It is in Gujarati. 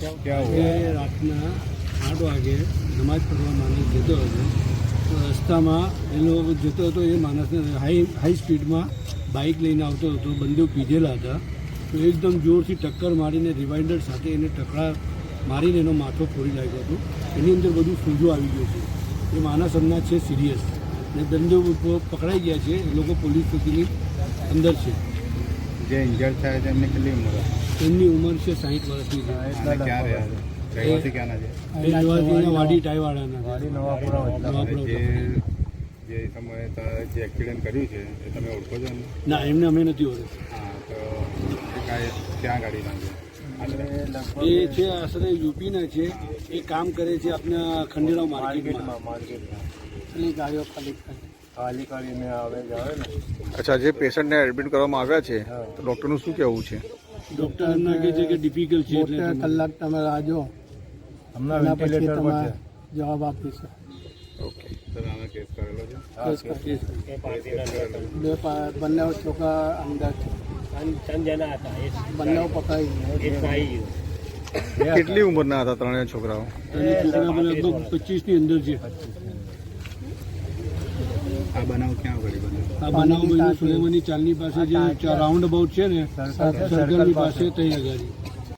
રાતના 8 વાગે નમાજ પઢવા માણસ જતો હતો, તો રસ્તામાં એ લોકો જતો હતો, એ માણસને હાઈ સ્પીડમાં બાઇક લઈને આવતો હતો, બંને પીધેલા હતા, તો એકદમ જોરથી ટક્કર મારીને રિવાઇન્ડર સાથે એને ટકરા મારીને એનો માથો ફોડી નાખ્યો હતો. એની અંદર બધું સૂજો આવી ગયો છે. એ માણસ હમણાં છે સિરિયસ, ને બંને પકડાઈ ગયા છે. એ લોકો પોલીસ ચોકીની અંદર છે. જે ઇન્જર્ડ થાય છે એમની કેટલી ઉંમર? એમની ઉંમર છે 60 વર્ષની છે. વાડી ટાઈવાળાના. જે સમયે જે એક્સિડન્ટ કર્યું છે એ તમે ઓળખો છો? ના, એમને અમે નથી ઓળખતા. હા, તો ક્યાં ગાડી નાખી? એ છે આશરે યુપીના છે. એ કામ કરે છે આપણા ખંડેરાવ માર્કેટમાં. ખાલી ગાડીઓ ખાલી કરીને આવે ને. અચ્છા, જે પેશન્ટને એડમિટ કરવામાં આવ્યા છે તો ડૉક્ટરનું શું કહેવું છે? ડૉક્ટરના કહે છે કે ડિફિકલ્ટ છે, એટલે કલાક તમે રાહ જો, હમણાં વેન્ટિલેટર પર છે, જવાબ આપીશું. ઓકે. કેસ કરેલો છે? બંને છોકરા અંદર છે, બંને પકડાઈ. કેટલી ઉંમરના હતા ત્રણેય છોકરાઓ? લગભગ 25 ની અંદર છે. આ બનાવ ક્યાં આગળ બન્યો? આ બનાવ બન્યો સુલેમાની ચાલની પાસે, જે રાઉન્ડ અબાઉટ છે ને, સર્કલની પાસે, ત્યાં આગળ.